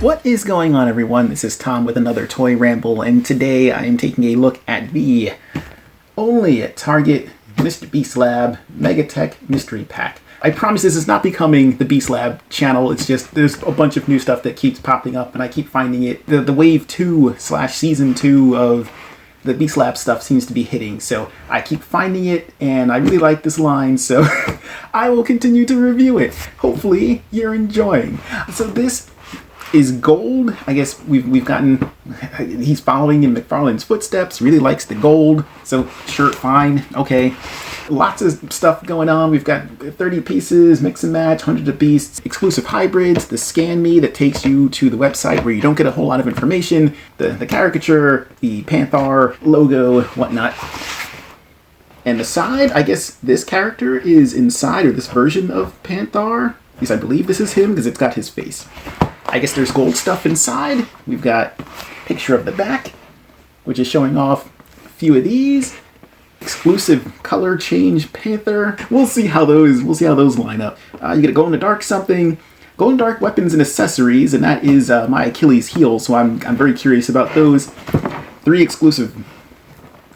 What is going on, everyone? This is Tom with another Toy Ramble, and today I am taking a look at the only at Target Mr. Beast Lab Megatech Mystery Pack. I promise this is not becoming the Beast Lab channel, it's just there's a bunch of new stuff that keeps popping up and I keep finding it. The wave 2/season 2 of the Beast Lab stuff seems to be hitting, so I keep finding it and I really like this line, so I will continue to review it. Hopefully you're enjoying. So this is gold. I guess we've gotten, he's following in McFarlane's footsteps, really likes the gold, so sure, fine, okay. Lots of stuff going on. We've got 30 pieces, mix and match, hundreds of beasts, exclusive hybrids, the Scan Me that takes you to the website where you don't get a whole lot of information, the caricature, the Panthar logo, whatnot. And the side, I guess this character is inside, or this version of Panthar. At least I believe this is him because it's got his face. I guess there's gold stuff inside. We've got a picture of the back, which is showing off a few of these. Exclusive color change Panther. We'll see how those line up. You get a glow-in-the-dark something. Glow-in-the-dark weapons and accessories, and that is my Achilles heel, so I'm very curious about those. 3 exclusive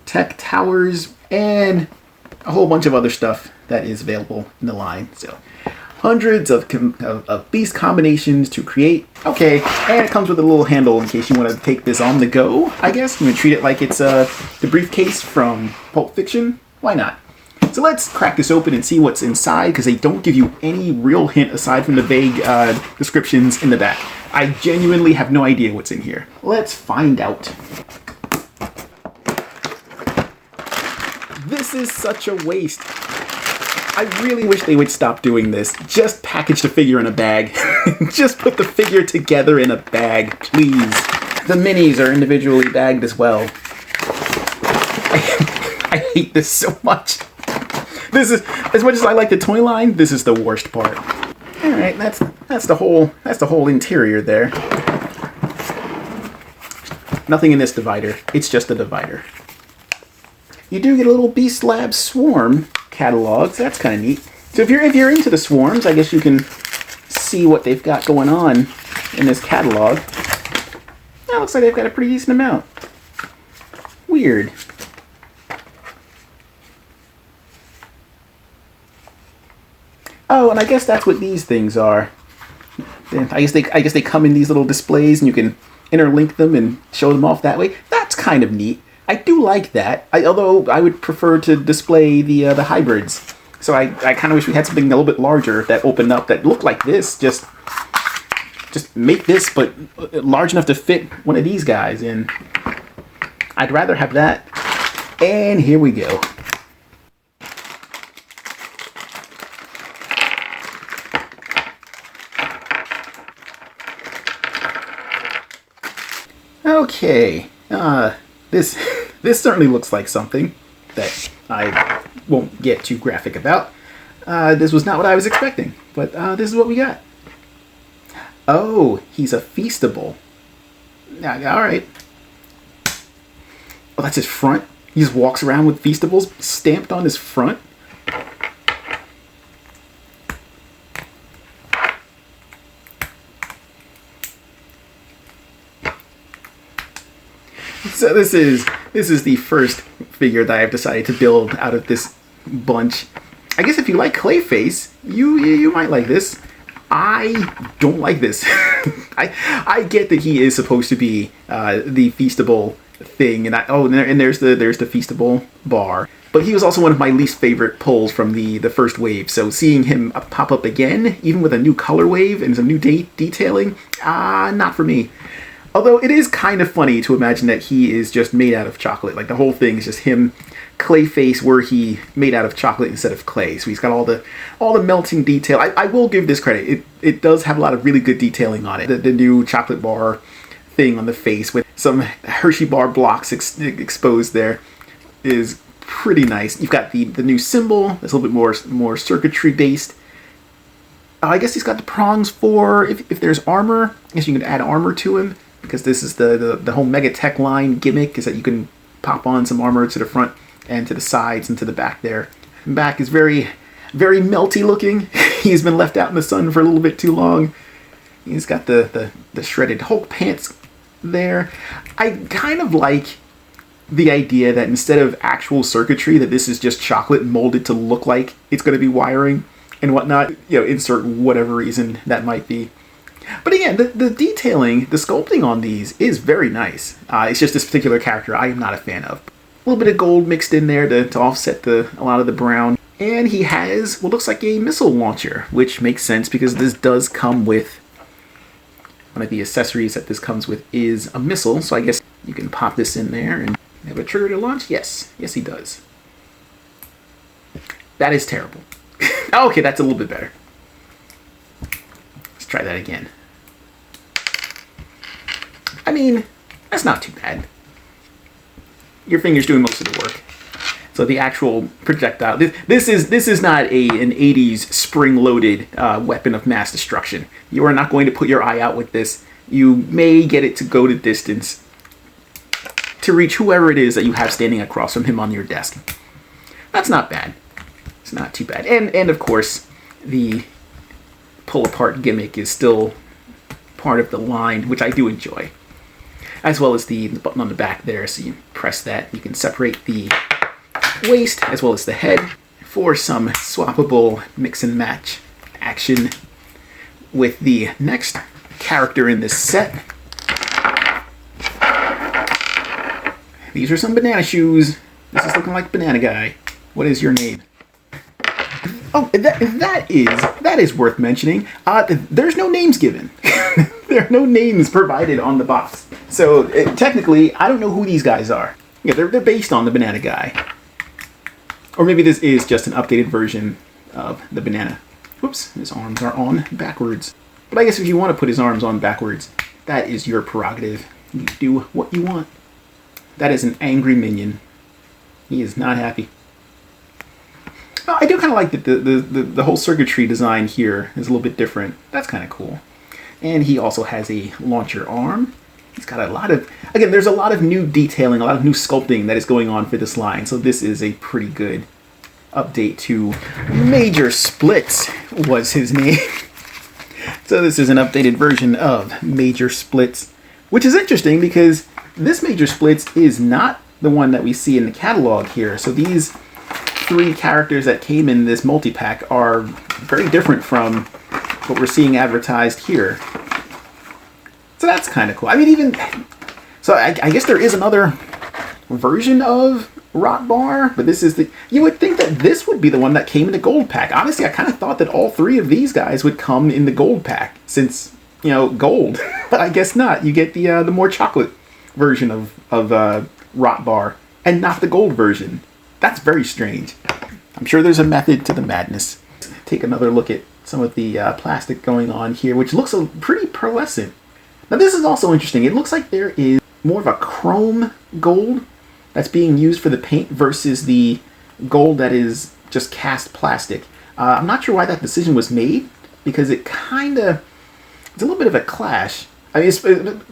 tech towers, and a whole bunch of other stuff that is available in the line. So hundreds of beast combinations to create. Okay, and it comes with a little handle in case you want to take this on the go, I guess. You want to treat it like it's the briefcase from Pulp Fiction. Why not? So let's crack this open and see what's inside, because they don't give you any real hint aside from the vague descriptions in the back. I genuinely have no idea what's in here. Let's find out. This is such a waste. I really wish they would stop doing this. Just package the figure in a bag. Just put the figure together in a bag, please. The minis are individually bagged as well. I hate this so much. This is, as much as I like the toy line, this is the worst part. All right, that's the whole interior there. Nothing in this divider. It's just a divider. You do get a little Beast Lab Swarm catalog, so that's kind of neat. So if you're into the swarms, I guess you can see what they've got going on in this catalog. That looks like they've got a pretty decent amount. Weird. Oh, and I guess that's what these things are. I guess they come in these little displays, and you can interlink them and show them off that way. That's kind of neat. I do like that, although I would prefer to display the hybrids. So I kind of wish we had something a little bit larger that opened up that looked like this. Just make this, but large enough to fit one of these guys in. I'd rather have that. And here we go. Okay. This certainly looks like something that I won't get too graphic about. This was not what I was expecting, but this is what we got. Oh, he's a Feastable. Yeah, all right. Oh, that's his front. He just walks around with Feastables stamped on his front. So this is the first figure that I've decided to build out of this bunch. I guess if you like Clayface, you might like this. I don't like this. I get that he is supposed to be the Feastable thing, and there's the Feastable bar. But he was also one of my least favorite pulls from the first wave. So seeing him pop up again, even with a new color wave and some new detailing, not for me. Although it is kind of funny to imagine that he is just made out of chocolate. Like the whole thing is just him, Clayface, were he made out of chocolate instead of clay. So he's got all the melting detail. I will give this credit. It does have a lot of really good detailing on it. The new chocolate bar thing on the face with some Hershey bar blocks exposed there is pretty nice. You've got the new symbol. That's a little bit more circuitry based. I guess he's got the prongs for if there's armor. I guess you can add armor to him, because this is the whole Megatech line gimmick, is that you can pop on some armor to the front and to the sides and to the back there. The back is very, very melty looking. He's been left out in the sun for a little bit too long. He's got the shredded Hulk pants there. I kind of like the idea that instead of actual circuitry, that this is just chocolate molded to look like it's going to be wiring and whatnot. You know, insert whatever reason that might be. But again, the detailing, the sculpting on these is very nice. It's just this particular character I am not a fan of. A little bit of gold mixed in there to offset a lot of the brown. And he has what looks like a missile launcher, which makes sense because this does come with, one of the accessories that this comes with is a missile. So I guess you can pop this in there and have a trigger to launch. Yes, yes he does. That is terrible. Okay, that's a little bit better. Let's try that again. I mean, that's not too bad. Your finger's doing most of the work. So the actual projectile, this is not an 80s spring-loaded weapon of mass destruction. You are not going to put your eye out with this. You may get it to go the distance to reach whoever it is that you have standing across from him on your desk. That's not bad. It's not too bad. And of course, the pull-apart gimmick is still part of the line, which I do enjoy. As well as the button on the back there, so you press that, you can separate the waist as well as the head for some swappable mix and match action with the next character in this set. These are some banana shoes. This is looking like Banana Guy. What is your name? Oh, that is worth mentioning. There's no names given. There are no names provided on the box. So technically, I don't know who these guys are. Yeah, they're based on the Banana Guy. Or maybe this is just an updated version of the banana. Whoops, his arms are on backwards. But I guess if you want to put his arms on backwards, that is your prerogative. You do what you want. That is an angry minion. He is not happy. Well, I do kind of like that the whole circuitry design here is a little bit different. That's kind of cool. And he also has a launcher arm. He's got a lot of, again, there's a lot of new detailing, a lot of new sculpting that is going on for this line. So this is a pretty good update to Major Splitz was his name. So this is an updated version of Major Splitz, which is interesting because this Major Splitz is not the one that we see in the catalog here. So these three characters that came in this multi-pack are very different from what we're seeing advertised here. So that's kind of cool. I mean, even... So I guess there is another version of Rotbar, but this is the... You would think that this would be the one that came in the gold pack. Honestly, I kind of thought that all three of these guys would come in the gold pack, since, you know, gold. But I guess not. You get the more chocolate version of Rotbar, and not the gold version. That's very strange. I'm sure there's a method to the madness. Take another look at some of the plastic going on here, which looks pretty pearlescent. Now this is also interesting. It looks like there is more of a chrome gold that's being used for the paint versus the gold that is just cast plastic. I'm not sure why that decision was made, because it's a little bit of a clash. I mean, it's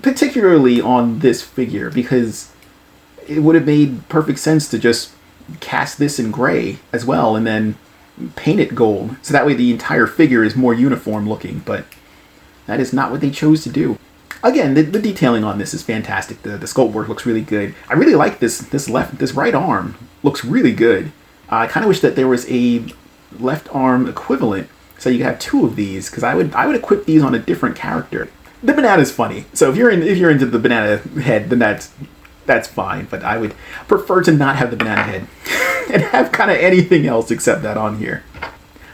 particularly on this figure, because it would have made perfect sense to just cast this in gray as well and then paint it gold, so that way the entire figure is more uniform looking, but that is not what they chose to do. Again, the detailing on this is fantastic. The sculpt work looks really good. I really like this right arm. Looks really good. I kind of wish that there was a left arm equivalent, so you could have two of these, because I would equip these on a different character. The banana is funny, so if you're into the banana head, then that's fine. But I would prefer to not have the banana head and have kind of anything else except that on here.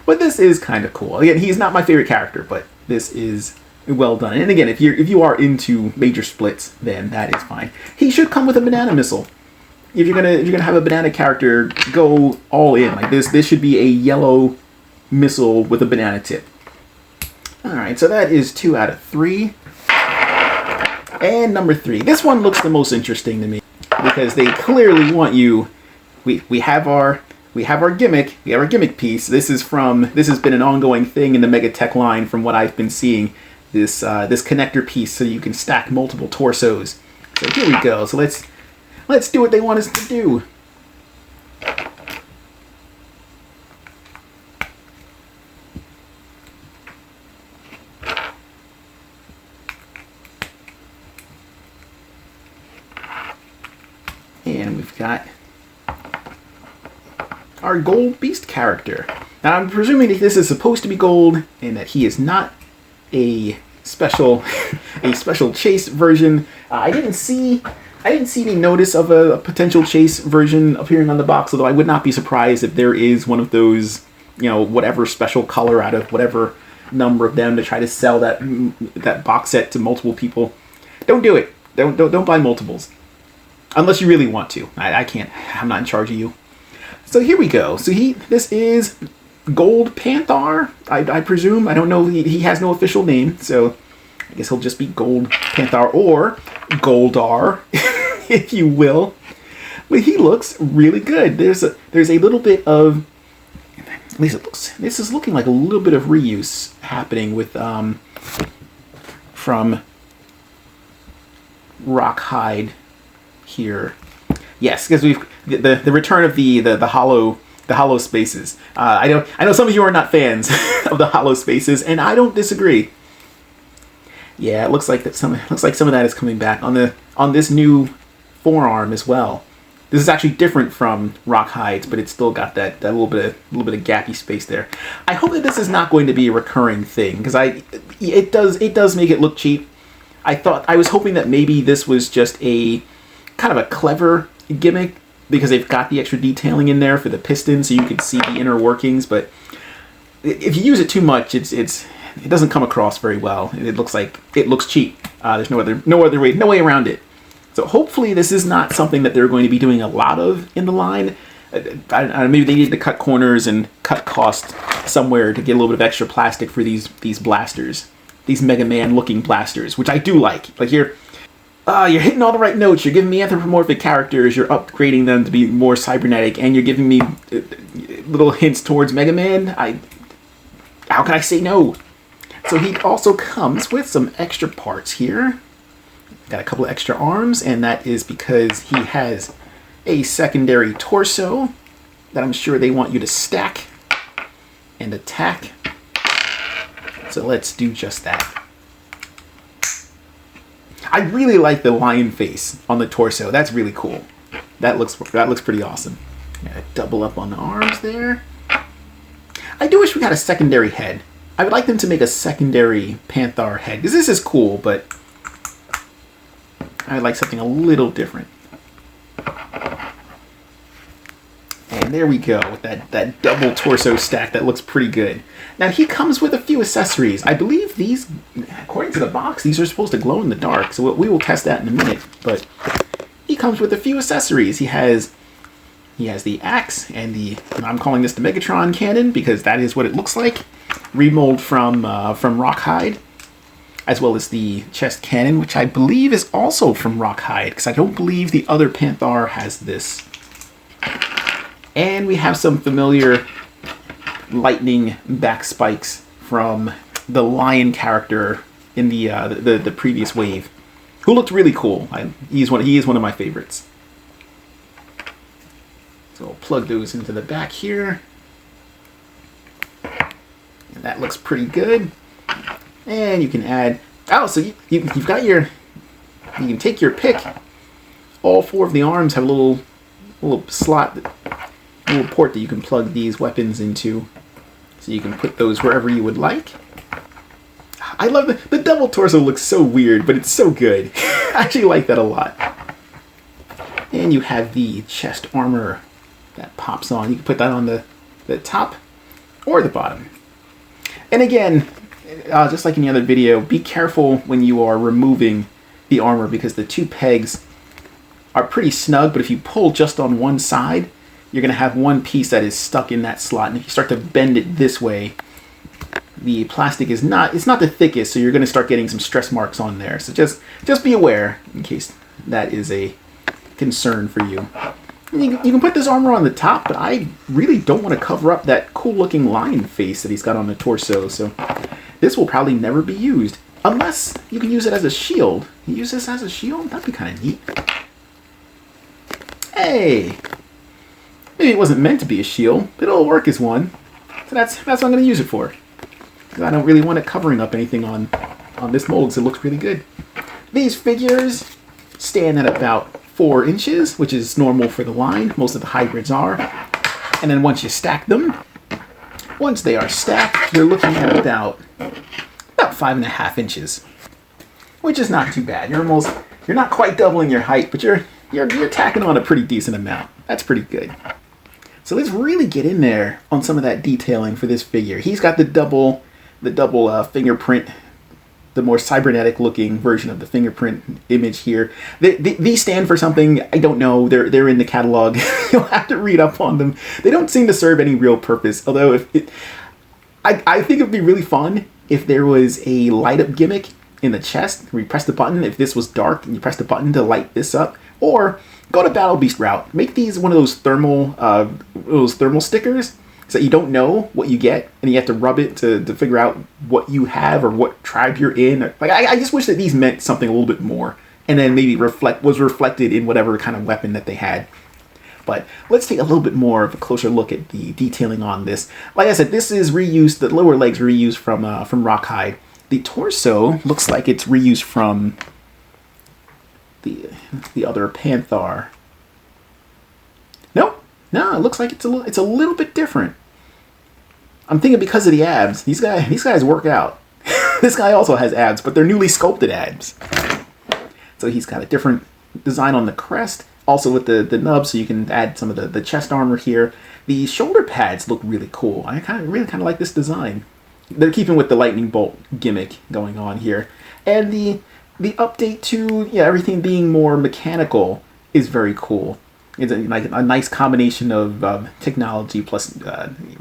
But this is kind of cool. Again, he's not my favorite character, but this is well done. And again, if you are into Major Splitz, then that is fine. He should come with a banana missile. If you're gonna have a banana character, go all in. Like this should be a yellow missile with a banana tip. All right, so that is 2 out of 3. And number 3. This one looks the most interesting to me, because they clearly want you. We have our gimmick. We have our gimmick piece. This has been an ongoing thing in the Mega Tech line from what I've been seeing. This connector piece, so you can stack multiple torsos. So here we go. So let's do what they want us to do. we've got our gold beast character. Now I'm presuming that this is supposed to be gold and that he is not a special chase version. I didn't see any notice of a potential chase version appearing on the box, although I would not be surprised if there is one of those, whatever special color out of whatever number of them to try to sell that box set to multiple people. Don't do it. Don't buy multiples. Unless you really want to. I can't. I'm not in charge of you. So here we go. So this is Gold Panthar, I presume. I don't know. He has no official name, so I guess he'll just be Gold Panthar or Goldar, if you will. But he looks really good. There's a little bit of, at least this is looking like a little bit of reuse happening with from Rockhide here. Yes, because we've the return of the hollow spaces. I know some of you are not fans of the hollow spaces, and I don't disagree. Yeah, it looks like some of that is coming back on this new forearm as well. This is actually different from Rockhide's, but it's still got that little bit of gappy space there. I hope that this is not going to be a recurring thing, because it does make it look cheap. I was hoping that maybe this was just a kind of a clever gimmick, because they've got the extra detailing in there for the piston, so you can see the inner workings. But if you use it too much, it doesn't come across very well. It looks cheap. There's no way around it. So hopefully this is not something that they're going to be doing a lot of in the line. Maybe they need to cut corners and cut cost somewhere to get a little bit of extra plastic for these blasters, these Mega Man looking blasters, which I do like. Like you're hitting all the right notes. You're giving me anthropomorphic characters. You're upgrading them to be more cybernetic, and you're giving me little hints towards Mega Man. How can I say no? So he also comes with some extra parts here. Got a couple of extra arms, and that is because he has a secondary torso that I'm sure they want you to stack and attack. So let's do just that. I really like the lion face on the torso. That's really cool. That looks pretty awesome. Gotta double up on the arms there. I do wish we had a secondary head. I would like them to make a secondary Panthar head, because this is cool, but I would like something a little different. And there we go, with that double torso stack. That looks pretty good. Now he comes with a few accessories. I believe these, according to the box, these are supposed to glow in the dark, so we will test that in a minute. But he comes with a few accessories. He has the axe and I'm calling this the Megatron cannon, because that is what it looks like, remold from Rockhide, as well as the chest cannon, which I believe is also from Rockhide, because I don't believe the other Panthar has this. And we have some familiar lightning back spikes from the lion character in the previous wave, who looked really cool. He is one of my favorites. So I'll plug those into the back here. And that looks pretty good. And you can add, so you've got you can take your pick. All four of the arms have a little slot, a little port that you can plug these weapons into. So you can put those wherever you would like. I love the double torso. Looks so weird, but it's so good. I actually like that a lot. And you have the chest armor that pops on. You can put that on the top or the bottom. And again, just like any other video, be careful when you are removing the armor, because the two pegs are pretty snug, but if you pull just on one side, you're going to have one piece that is stuck in that slot. And if you start to bend it this way, the plastic is not the thickest, so you're going to start getting some stress marks on there. So just be aware in case that is a concern for you. You can put this armor on the top, but I really don't want to cover up that cool looking lion face that he's got on the torso, so this will probably never be used. Unless you can use it as a shield. You use this as a shield? That'd be kind of neat. Hey! Maybe it wasn't meant to be a shield, but it'll work as one. So that's what I'm going to use it for. Because I don't really want it covering up anything on this mold, because it looks really good. These figures stand at about 4 inches, which is normal for the line. Most of the hybrids are. And then once you stack them, once they are stacked, you're looking at about 5.5 inches, which is not too bad. You're not quite doubling your height, but you're tacking on a pretty decent amount. That's pretty good. So let's really get in there on some of that detailing for this figure. He's got the double fingerprint, the more cybernetic looking version of the fingerprint image here. These stand for something, I don't know. They're in the catalog. You'll have to read up on them. They don't seem to serve any real purpose. Although I think it'd be really fun if there was a light up gimmick in the chest where you press the button. If this was dark and you press the button to light this up, or go to Battle Beast route. Make these one of those thermal stickers, so that you don't know what you get, and you have to rub it to figure out what you have or what tribe you're in. Like I just wish that these meant something a little bit more, and then maybe was reflected in whatever kind of weapon that they had. But let's take a little bit more of a closer look at the detailing on this. Like I said, this is reused. The lower legs reused from Rawhide. The torso looks like it's reused from the other Panthar. No, it looks like it's a little bit different. I'm thinking because of the abs. These guys work out. This guy also has abs, but they're newly sculpted abs. So he's got a different design on the crest, also with the nub, so you can add some of the chest armor here. The shoulder pads look really cool. I really kind of like this design. They're keeping with the lightning bolt gimmick going on here, and the update to everything being more mechanical is very cool. It's a nice combination of technology plus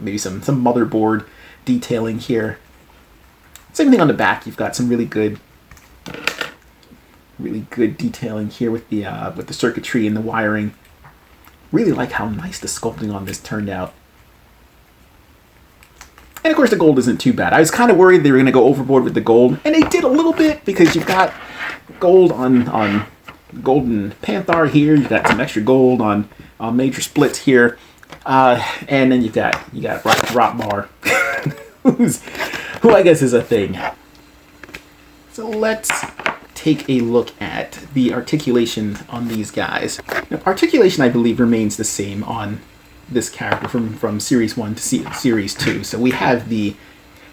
maybe some motherboard detailing here. Same thing on the back. You've got some really good detailing here with the circuitry and the wiring. Really like how nice the sculpting on this turned out. And of course the gold isn't too bad. I was kind of worried they were going to go overboard with the gold, and they did a little bit, because you've got gold on golden Panthar here. You've got some extra gold on Major Splitz here, and then you've got Rotbar, who I guess is a thing. So let's take a look at the articulation on these guys. Now, articulation, I believe, remains the same on this character from Series 1 to Series 2. So we have the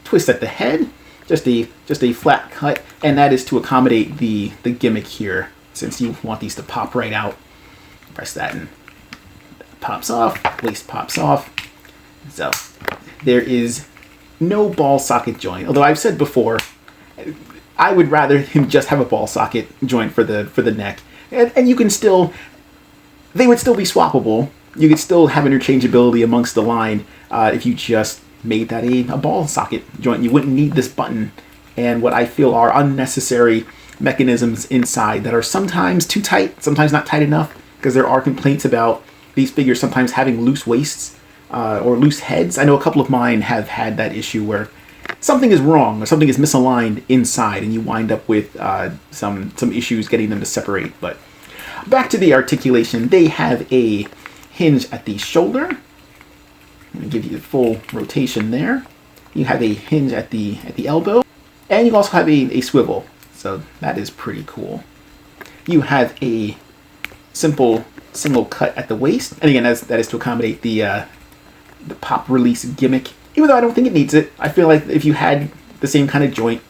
twist at the head, just a flat cut, and that is to accommodate the gimmick here, since you want these to pop right out. Press that and it pops off, waist pops off. So there is no ball socket joint, although I've said before I would rather him just have a ball socket joint for the neck, and you can still, they would still be swappable. You could still have interchangeability amongst the line if you just made that a ball socket joint. You wouldn't need this button and what I feel are unnecessary mechanisms inside that are sometimes too tight, sometimes not tight enough, because there are complaints about these figures sometimes having loose waists or loose heads. I know a couple of mine have had that issue where something is wrong or something is misaligned inside, and you wind up with some issues getting them to separate. But back to the articulation, they have a hinge at the shoulder. I'm going to give you the full rotation there. You have a hinge at the elbow, and you also have a swivel. So that is pretty cool. You have a simple single cut at the waist, and again, that is to accommodate the pop release gimmick. Even though I don't think it needs it, I feel like if you had the same kind of joint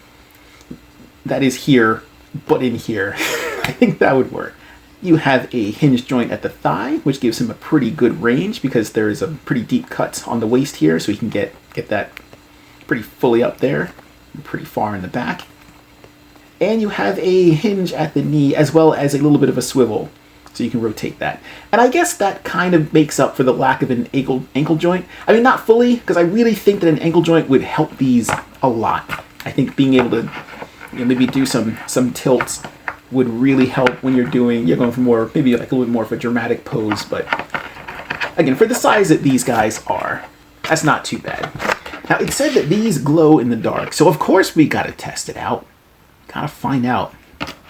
that is here, but in here, I think that would work. You have a hinge joint at the thigh, which gives him a pretty good range because there is a pretty deep cut on the waist here, so he can get that pretty fully up there, and pretty far in the back. And you have a hinge at the knee as well as a little bit of a swivel, so you can rotate that. And I guess that kind of makes up for the lack of an ankle joint. I mean, not fully, because I really think that an ankle joint would help these a lot. I think being able to maybe do some tilts would really help when you're going for more, maybe like a little bit more of a dramatic pose. But again, for the size that these guys are, that's not too bad. Now, it said that these glow in the dark, so of course we gotta test it out. Gotta find out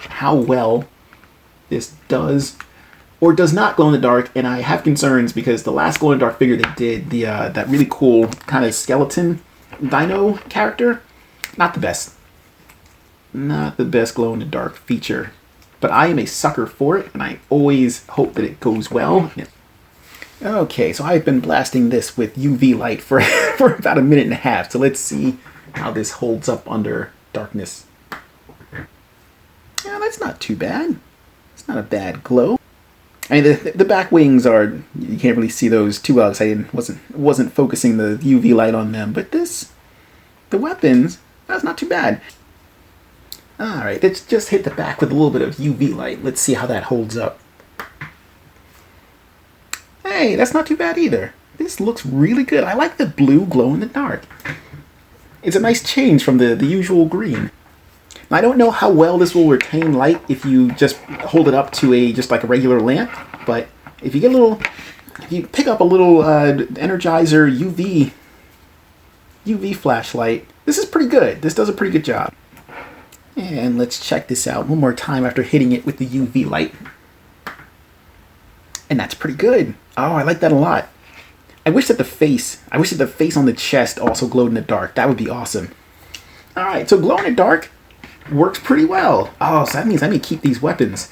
how well this does or does not glow in the dark. And I have concerns because the last glow in the dark figure they did, that really cool kind of skeleton dino character, not the best. Not the best glow in the dark feature but I am a sucker for it, and I always hope that it goes well. Okay, so I've been blasting this with UV light for, for about 1.5 minutes, so let's see how this holds up under darkness. Yeah, that's not too bad. It's not a bad glow. I mean, the back wings are, you can't really see those too well because I wasn't focusing the UV light on them, but the weapons, that's not too bad. Alright, let's just hit the back with a little bit of UV light. Let's see how that holds up. Hey, that's not too bad either. This looks really good. I like the blue glow in the dark. It's a nice change from the usual green. Now, I don't know how well this will retain light if you just hold it up to just like a regular lamp, but if you pick up a little Energizer UV flashlight, this is pretty good. This does a pretty good job. And let's check this out one more time after hitting it with the UV light. And that's pretty good. Oh, I like that a lot. I wish that the face on the chest also glowed in the dark. That would be awesome. Alright, so glow in the dark works pretty well. Oh, so that means I may keep these weapons.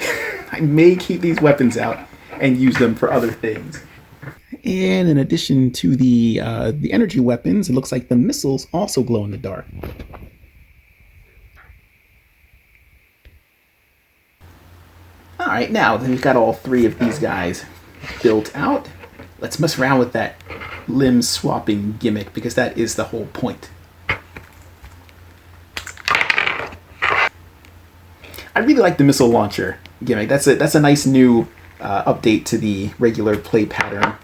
I may keep these weapons out and use them for other things. And in addition to the energy weapons, it looks like the missiles also glow in the dark. Alright, now that we've got all 3 of these guys built out, let's mess around with that limb swapping gimmick, because that is the whole point. I really like the missile launcher gimmick. That's a nice new update to the regular play pattern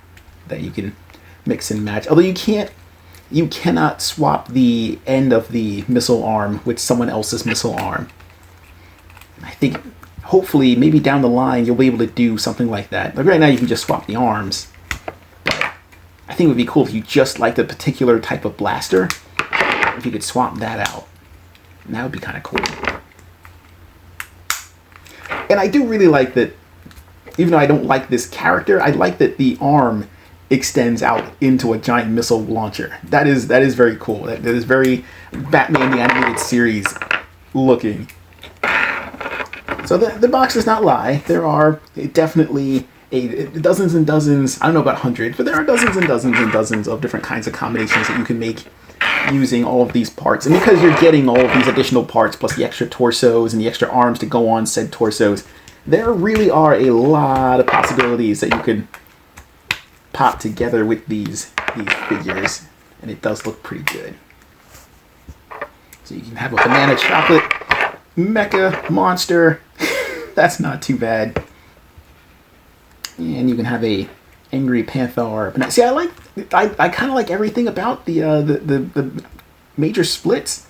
that you can mix and match. Although you cannot swap the end of the missile arm with someone else's missile arm. I think hopefully maybe down the line you'll be able to do something like that. But right now you can just swap the arms. But I think it would be cool if you just liked a particular type of blaster, if you could swap that out. And that would be kind of cool. And I do really like that, even though I don't like this character, I like that the arm extends out into a giant missile launcher. That is very cool. That is very Batman the Animated Series looking. So the box does not lie. There are definitely dozens and dozens, I don't know about hundreds, but there are dozens and dozens and dozens of different kinds of combinations that you can make using all of these parts. And because you're getting all of these additional parts, plus the extra torsos and the extra arms to go on said torsos, there really are a lot of possibilities that you could pop together with these figures. And it does look pretty good. So you can have a banana chocolate mecha monster. That's not too bad. And you can have a angry Panthar. But see, I kind of like everything about the major Splitz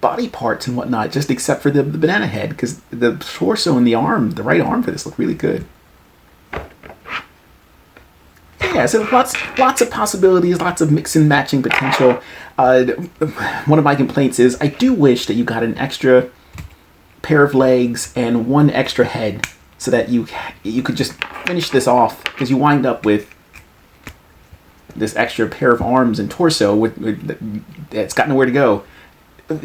body parts and whatnot, just except for the banana head, because the torso and the arm, the right arm for this, look really good. Yeah, so lots of possibilities, lots of mix and matching potential. One of my complaints is I do wish that you got an extra pair of legs and one extra head, so that you could just finish this off, because you wind up with this extra pair of arms and torso it's got nowhere to go.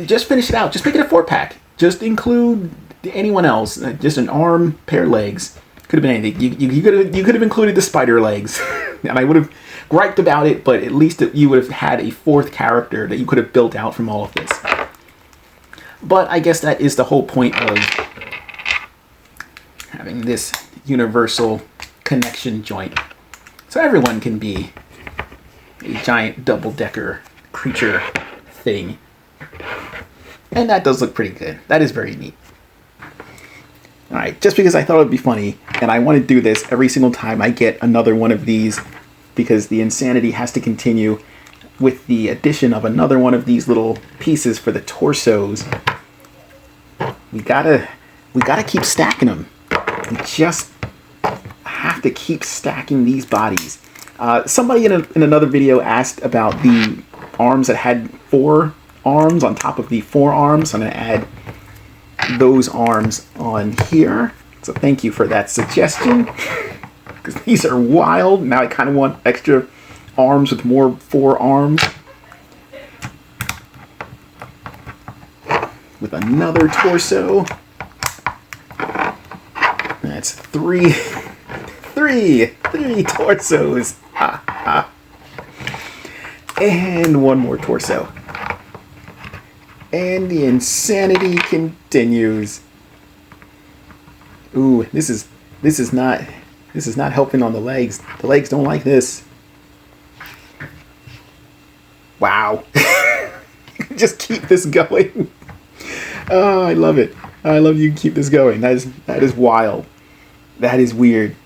Just finish it out. Just make it a 4-pack. Just include anyone else. Just an arm, pair of legs. Could have been anything. You could have included the spider legs, and I would have griped about it, but at least you would have had a 4th character that you could have built out from all of this. But I guess that is the whole point of having this universal connection joint, so everyone can be a giant double-decker creature thing. And that does look pretty good. That is very neat. Alright, just because I thought it would be funny, and I want to do this every single time I get another one of these, because the insanity has to continue with the addition of another one of these little pieces for the torsos. We gotta keep stacking them. We just have to keep stacking these bodies. Somebody in another video asked about the arms that had 4 arms on top of the 4 arms. So I'm going to add those arms on here. So thank you for that suggestion, because these are wild. Now I kind of want extra arms with more 4 arms. With another torso. That's three torsos. Ha, ha. And one more torso. And the insanity continues. Ooh, this is not helping on the legs. The legs don't like this. Wow. Just keep this going. Oh, I love it. I love you keep this going. That is wild. That is weird.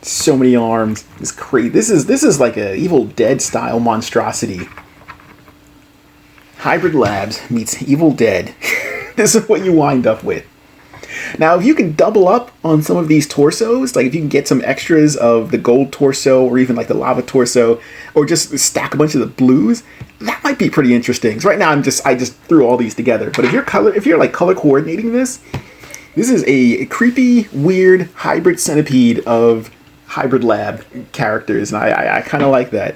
So many arms. It's crazy. This is like a Evil Dead style monstrosity. Hybrid Labs meets Evil Dead. This is what you wind up with. Now, if you can double up on some of these torsos, like if you can get some extras of the gold torso or even like the lava torso, or just stack a bunch of the blues, that might be pretty interesting. So right now I just threw all these together. But if you're like color coordinating this is a creepy, weird hybrid centipede of Hybrid Lab characters, and I kind of like that.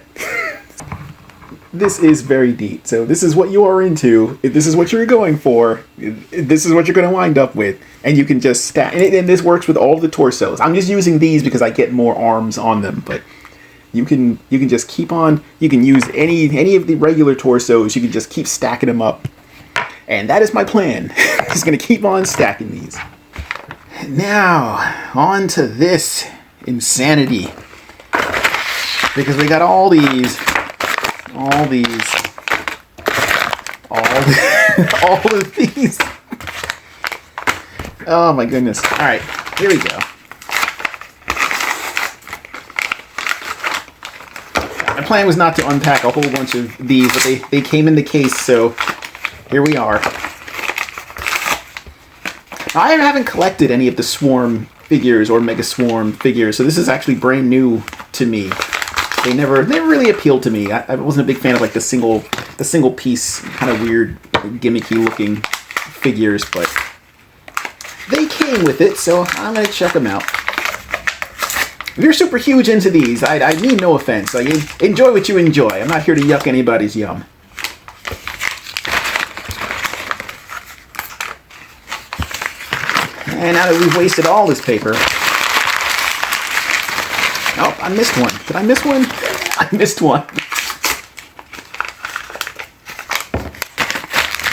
This is very deep. So this is what you are into. If this is what you're going for, this is what you're going to wind up with. And you can just stack. And this works with all of the torsos. I'm just using these because I get more arms on them. But you can just keep on. You can use any of the regular torsos. You can just keep stacking them up. And that is my plan. Just going to keep on stacking these. Now, on to this insanity. Because we got all of these. Oh my goodness. Alright, here we go. My plan was not to unpack a whole bunch of these, but they came in the case, so here we are. I haven't collected any of the Swarm figures or Mega Swarm figures, so this is actually brand new to me. They never really appealed to me. I wasn't a big fan of like the single piece, kind of weird, gimmicky looking figures, but they came with it, so I'm gonna check them out. If you're super huge into these, I mean no offense. Like, enjoy what you enjoy. I'm not here to yuck anybody's yum. And now that we've wasted all this paper. Oh, I missed one. Did I miss one? I missed one.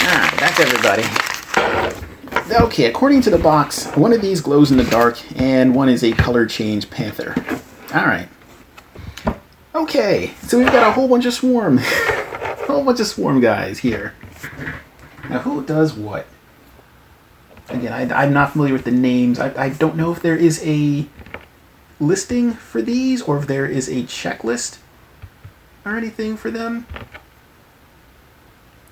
Alright, that's everybody. Okay, according to the box, one of these glows in the dark, and one is a color change Panther. Alright. Okay, so we've got a whole bunch of Swarm. A whole bunch of Swarm guys here. Now, who does what? Again, I'm not familiar with the names. I don't know if there is a listing for these, or if there is a checklist or anything for them.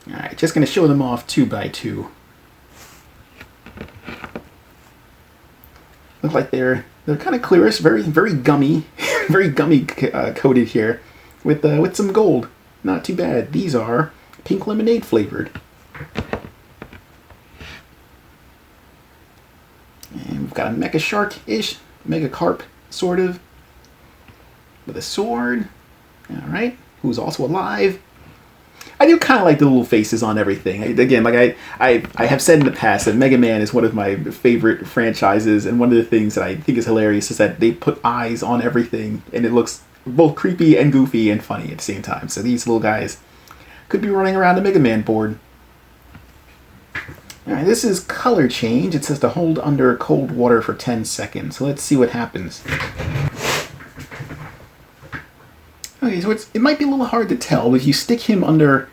Alright, just going to show them off 2 by 2. Look like they're kind of clearish, very gummy, very gummy coated here, with some gold. Not too bad. These are pink lemonade flavored. And we've got a Mecha Shark-ish, Mega Carp, sort of, with a sword. Alright, who's also alive. I do kind of like the little faces on everything. Again, like I have said in the past that Mega Man is one of my favorite franchises, and one of the things that I think is hilarious is that they put eyes on everything, and it looks both creepy and goofy and funny at the same time. So these little guys could be running around a Mega Man board. Alright, this is color change. It says to hold under cold water for 10 seconds. So let's see what happens. Okay, so it might be a little hard to tell, but if you stick him under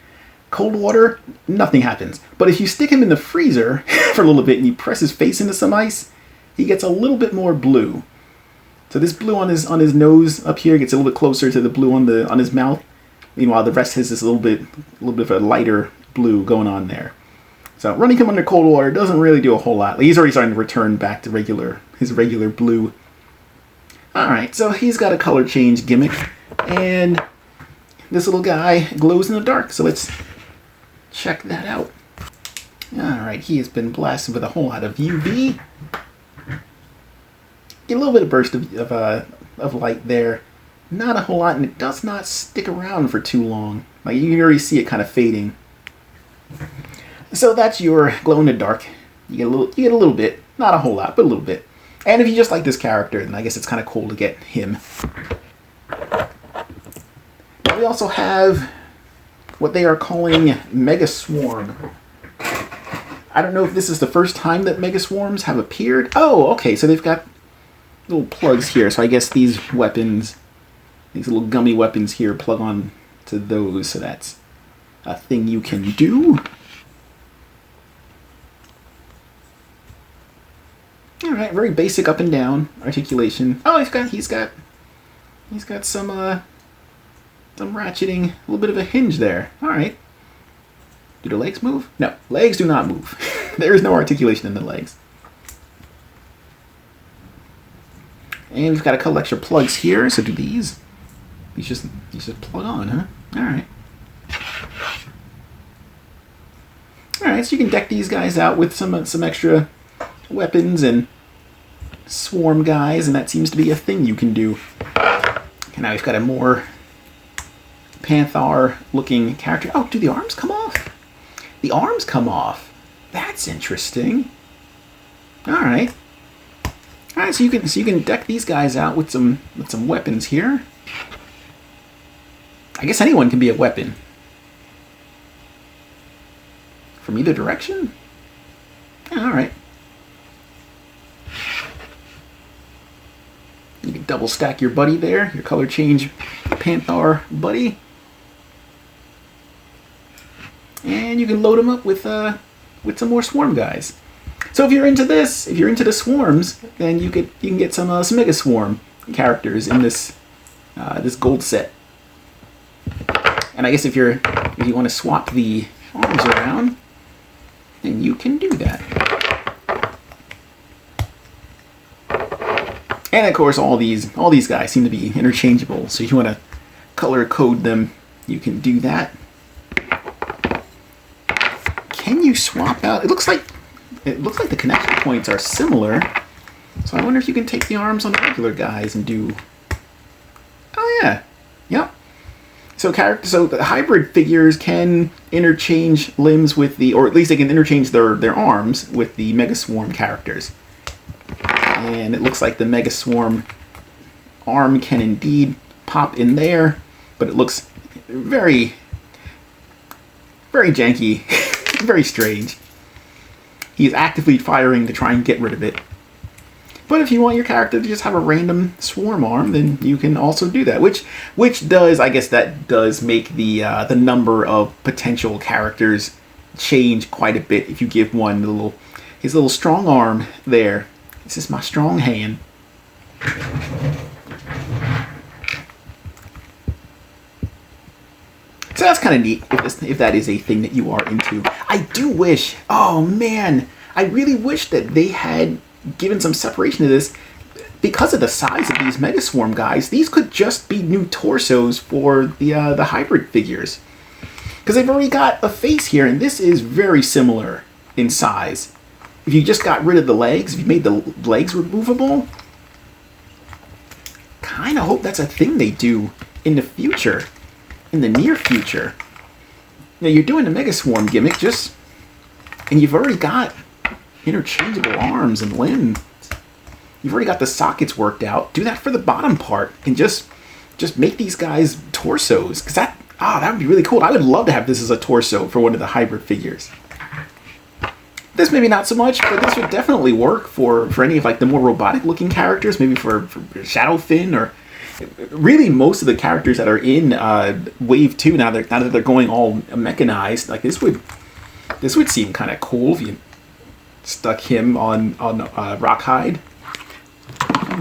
cold water, nothing happens. But if you stick him in the freezer for a little bit and you press his face into some ice, he gets a little bit more blue. So this blue on his nose up here gets a little bit closer to the blue on his mouth. Meanwhile, the rest has this little bit of a lighter blue going on there. So running him under cold water doesn't really do a whole lot. He's already starting to return back to his regular blue. Alright, so he's got a color change gimmick. And this little guy glows in the dark, so let's check that out. Alright, he has been blasted with a whole lot of UV. Get a little bit of burst of light there. Not a whole lot, and it does not stick around for too long. Like, you can already see it kind of fading. So that's your glow in the dark. You get a little bit. Not a whole lot, but a little bit. And if you just like this character, then I guess it's kind of cool to get him. Now we also have what they are calling Mega Swarm. I don't know if this is the first time that Mega Swarms have appeared. Oh, okay, so they've got little plugs here. So I guess these weapons, these little gummy weapons here, plug on to those. So that's a thing you can do. All right, very basic up and down articulation. Oh, he's got some ratcheting, a little bit of a hinge there. All right. Do the legs move? No, legs do not move. There is no articulation in the legs. And we've got a couple extra plugs here. So do these just plug on, huh? All right. All right, so you can deck these guys out with some extra weapons and swarm guys, and that seems to be a thing you can do. Okay, now we've got a more Panthar looking character. Oh, do the arms come off? The arms come off. That's interesting. All right. All right, so you can deck these guys out with some weapons here. I guess anyone can be a weapon. From either direction? Yeah, all right. You can double stack your buddy there, your color change Panthar buddy. And you can load them up with some more swarm guys. So if you're into this, if you're into the swarms, then you can get some Mega Swarm characters in this this gold set. And I guess if you want to swap the arms around, then you can do that. And of course, all these guys seem to be interchangeable. So if you want to color code them, you can do that. Can you swap out? It looks like the connection points are similar. So I wonder if you can take the arms on the regular guys and do. Oh yeah, yep. So the hybrid figures can interchange limbs with or at least they can interchange their arms with the Mega Swarm characters. And it looks like the Mega Swarm arm can indeed pop in there, but it looks very, very janky, very strange. He's actively firing to try and get rid of it. But if you want your character to just have a random swarm arm, then you can also do that. Which does, I guess that does make the number of potential characters change quite a bit if you give one his little strong arm there. This is my strong hand. So that's kind of neat if that is a thing that you are into. I do wish, oh man, I really wish that they had given some separation to this. Because of the size of these Mega Swarm guys, these could just be new torsos for the hybrid figures. Because they've already got a face here, and this is very similar in size. If you just got rid of the legs, if you made the legs removable, kind of hope that's a thing they do in the future, in the near future. Now you're doing the Mega Swarm gimmick, and you've already got interchangeable arms and limbs. You've already got the sockets worked out. Do that for the bottom part, and just make these guys torsos, because that would be really cool. I would love to have this as a torso for one of the hybrid figures. This maybe not so much, but this would definitely work for any of like the more robotic looking characters, maybe for Shadowfin, or really most of the characters that are in Wave 2 now that they're going all mechanized. Like this would seem kind of cool if you stuck him on Rockhide.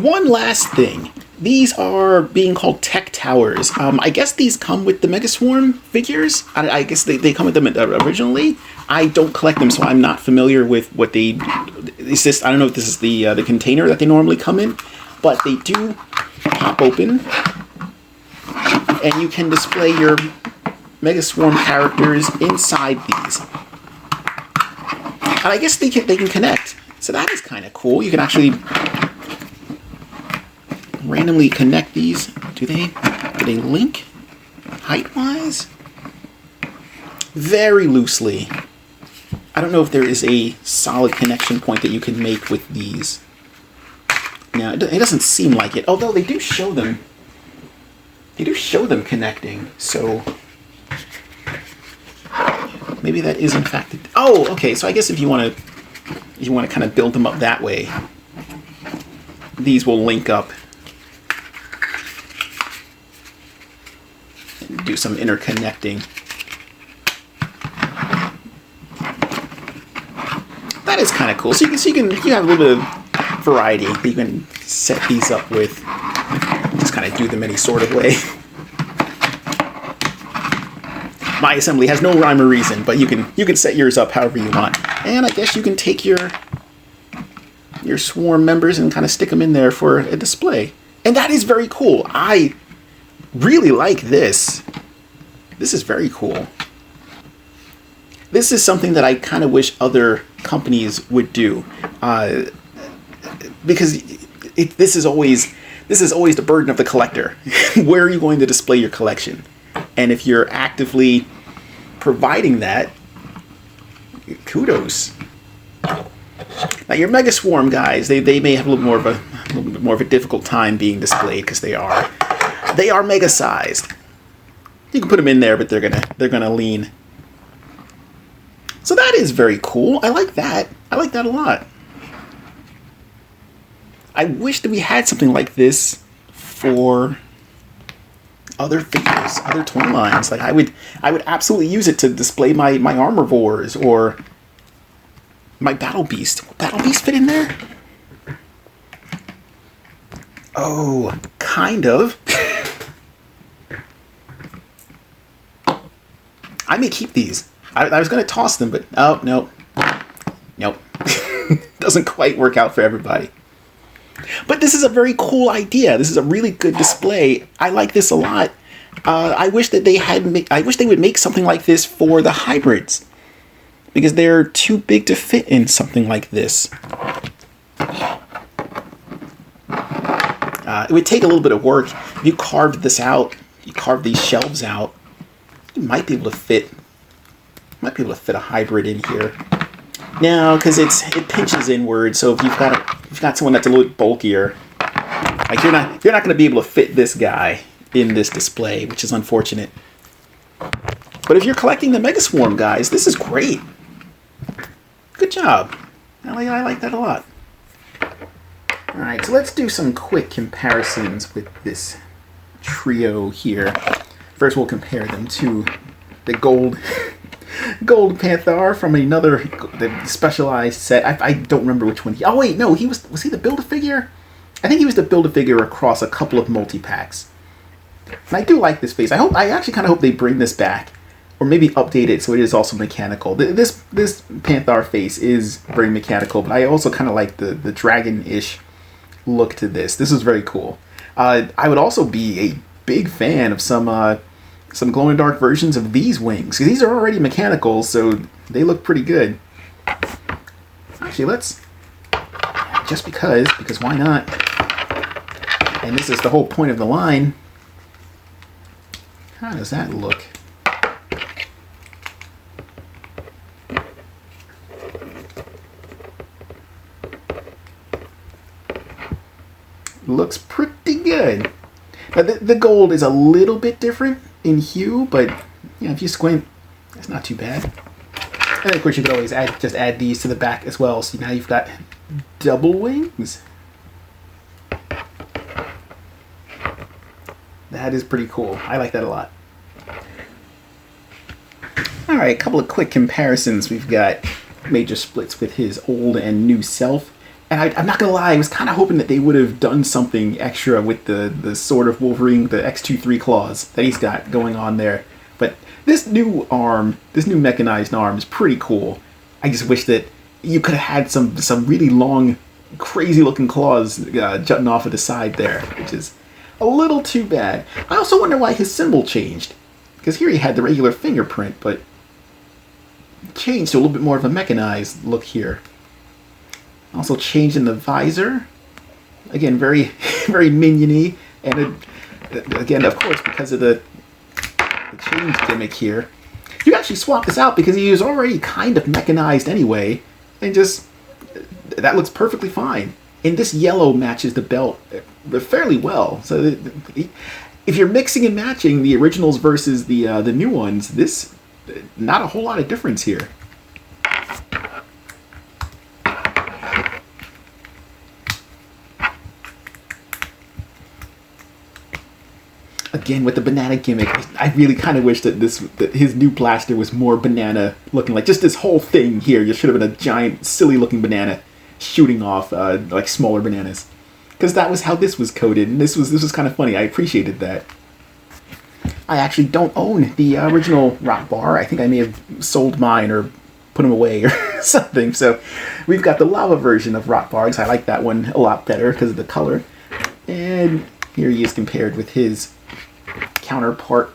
One last thing. These are being called Tech Towers. I guess these come with the Mega Swarm figures. I guess they come with them originally. I don't collect them, so I'm not familiar with what they... I don't know if this is the container that they normally come in, but they do pop open, and you can display your Mega Swarm characters inside these. And I guess they can connect, so that is kind of cool. You can actually randomly connect these. Do they link height-wise? Very loosely. I don't know if there is a solid connection point that you can make with these. Now, it doesn't seem like it, although they do show them. They do show them connecting, so maybe that is in fact. Oh, okay. So I guess if you want to kind of build them up that way, these will link up and do some interconnecting. That is kind of cool. So you have a little bit of variety that you can set these up with. Just kind of do them any sort of way. My assembly has no rhyme or reason, but you can set yours up however you want. And I guess you can take your swarm members and kind of stick them in there for a display. And that is very cool. I really like this. This is very cool. This is something that I kind of wish other companies would do, because this is always the burden of the collector. Where are you going to display your collection? And if you're actively providing that, kudos. Now your Mega Swarm guys, they may have a little bit more of a difficult time being displayed because they are mega sized. You can put them in there, but they're gonna lean. So that is very cool. I like that. I like that a lot. I wish that we had something like this for other figures, other toy lines. Like I would absolutely use it to display my Armorvores or my Battle Beast. Will Battle Beast fit in there? Oh, kind of. I may keep these. I was going to toss them, but oh, no. Nope. Doesn't quite work out for everybody. But this is a very cool idea. This is a really good display. I like this a lot. I wish that I wish they would make something like this for the hybrids, because they're too big to fit in something like this. It would take a little bit of work. If you carved this out, you carved these shelves out, you might be able to fit a hybrid in here. Now, because it pinches inward, so if you've got someone that's a little bit bulkier, like you're not going to be able to fit this guy in this display, which is unfortunate. But if you're collecting the Mega Swarm guys, this is great. Good job. I like that a lot. All right, so let's do some quick comparisons with this trio here. First, we'll compare them to the gold Panthar from another specialized set. I don't remember which one. Oh wait, no, was he the Build-A-Figure? I think he was the Build-A-Figure across a couple of multi-packs. And I do like this face. I actually kind of hope they bring this back, or maybe update it so it is also mechanical. This Panthar face is very mechanical, but I also kind of like the dragon-ish look to this. This is very cool. I would also be a big fan of some glow-in-the-dark versions of these wings. These are already mechanical, so they look pretty good. Actually, let's... Just because why not? And this is the whole point of the line. How does that look? Looks pretty good. Now, the gold is a little bit different in hue, but you know, if you squint, that's not too bad. And of course, you could always just add these to the back as well. So now you've got double wings. That is pretty cool. I like that a lot. All right, a couple of quick comparisons. We've got Major Splitz with his old and new self. And I'm not going to lie, I was kind of hoping that they would have done something extra with the Sword of Wolverine, the X23 claws that he's got going on there. But this new arm, this new mechanized arm is pretty cool. I just wish that you could have had some really long, crazy-looking claws jutting off of the side there, which is a little too bad. I also wonder why his symbol changed. Because here he had the regular fingerprint, but changed to a little bit more of a mechanized look here. Also changed in the visor. Again, very, very minion-y. And again, of course, because of the change gimmick here. you actually swap this out because he was already kind of mechanized anyway, and just, that looks perfectly fine. And this yellow matches the belt fairly well. So if you're mixing and matching the originals versus the new ones, this, not a whole lot of difference here. Again, with the banana gimmick, I really kind of wish that his new blaster was more banana looking. Like, just this whole thing here just should have been a giant, silly looking banana shooting off like smaller bananas. Because that was how this was coded, and this was kind of funny. I appreciated that. I actually don't own the original Rotbar. I think I may have sold mine or put him away or something. So we've got the lava version of Rotbar. I like that one a lot better because of the color. And here he is compared with his counterpart.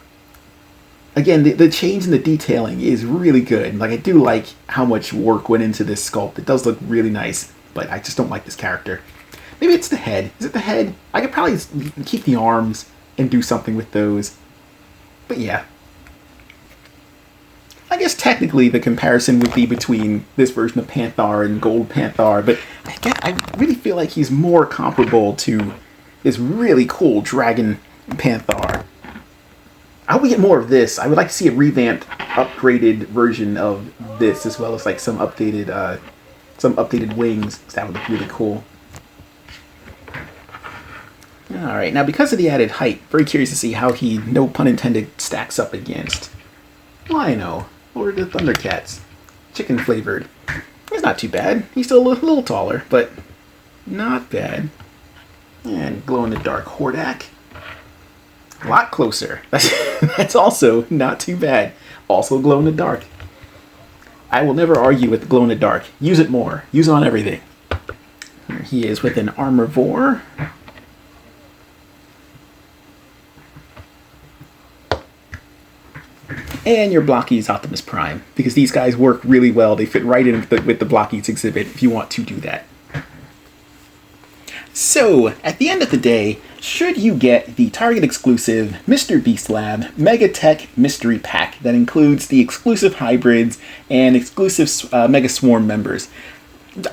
Again, the change in the detailing is really good. Like, I do like how much work went into this sculpt. It does look really nice, but I just don't like this character. Maybe it's the head. Is it the head? I could probably keep the arms and do something with those. But yeah. I guess technically the comparison would be between this version of Panthar and Gold Panthar, but I really feel like he's more comparable to this really cool Dragon Panthar. I hope we get more of this. I would like to see a revamped, upgraded version of this, as well as like some updated wings. That would look really cool. All right, now because of the added height, very curious to see how he, no pun intended, stacks up against Lion-O or the Thundercats, chicken flavored. He's not too bad. He's still a little taller, but not bad. And glow in the dark Hordak. A lot closer. That's also not too bad. Also glow in the dark. I will never argue with glow in the dark. Use it more. Use it on everything. Here he is with an Armorvore. And your Blockies Optimus Prime, because these guys work really well. They fit right in with the Blockies exhibit if you want to do that. So, at the end of the day, should you get the Target exclusive Mr. Beast Lab Megatech Mystery Pack that includes the exclusive hybrids and exclusive Mega Swarm members?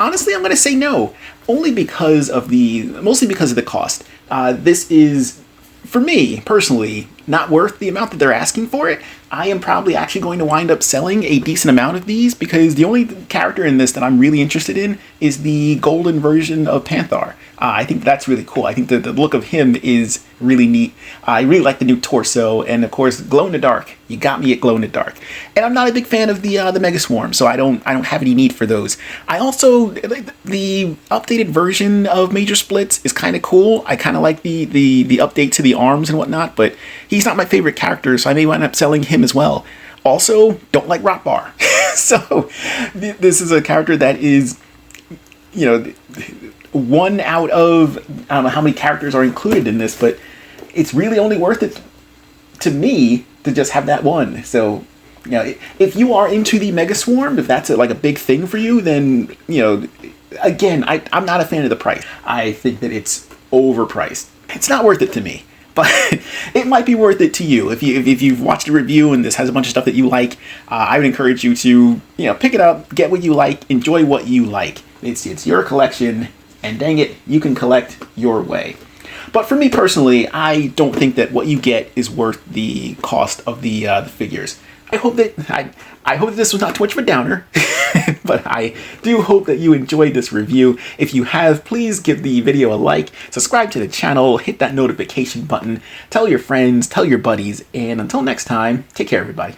Honestly, I'm going to say no, mostly because of the cost. This is, for me, personally, not worth the amount that they're asking for it. I am probably actually going to wind up selling a decent amount of these because the only character in this that I'm really interested in is the golden version of Panthar. I think that's really cool. I think the look of him is really neat. I really like the new torso, and of course, glow in the dark. You got me at glow in the dark. And I'm not a big fan of the Mega Swarm, so I don't have any need for those. I also like the updated version of Major Splitz is kind of cool. I kind of like the update to the arms and whatnot, but he's not my favorite character, so I may wind up selling him as well. Also, don't like Rotbar. So this is a character that is, you know, one out of, I don't know how many characters are included in this, but it's really only worth it to me to just have that one. So, you know, if you are into the Mega Swarm, if that's like a big thing for you, then, you know, again, I'm not a fan of the price. I think that it's overpriced. It's not worth it to me. But it might be worth it to you. If you've watched a review and this has a bunch of stuff that you like, I would encourage you to, you know, pick it up, get what you like, enjoy what you like. It's your collection, and dang it, you can collect your way. But for me personally, I don't think that what you get is worth the cost of the figures. I hope that this was not too much of a downer, but I do hope that you enjoyed this review. If you have, please give the video a like, subscribe to the channel, hit that notification button, tell your friends, tell your buddies, and until next time, take care everybody.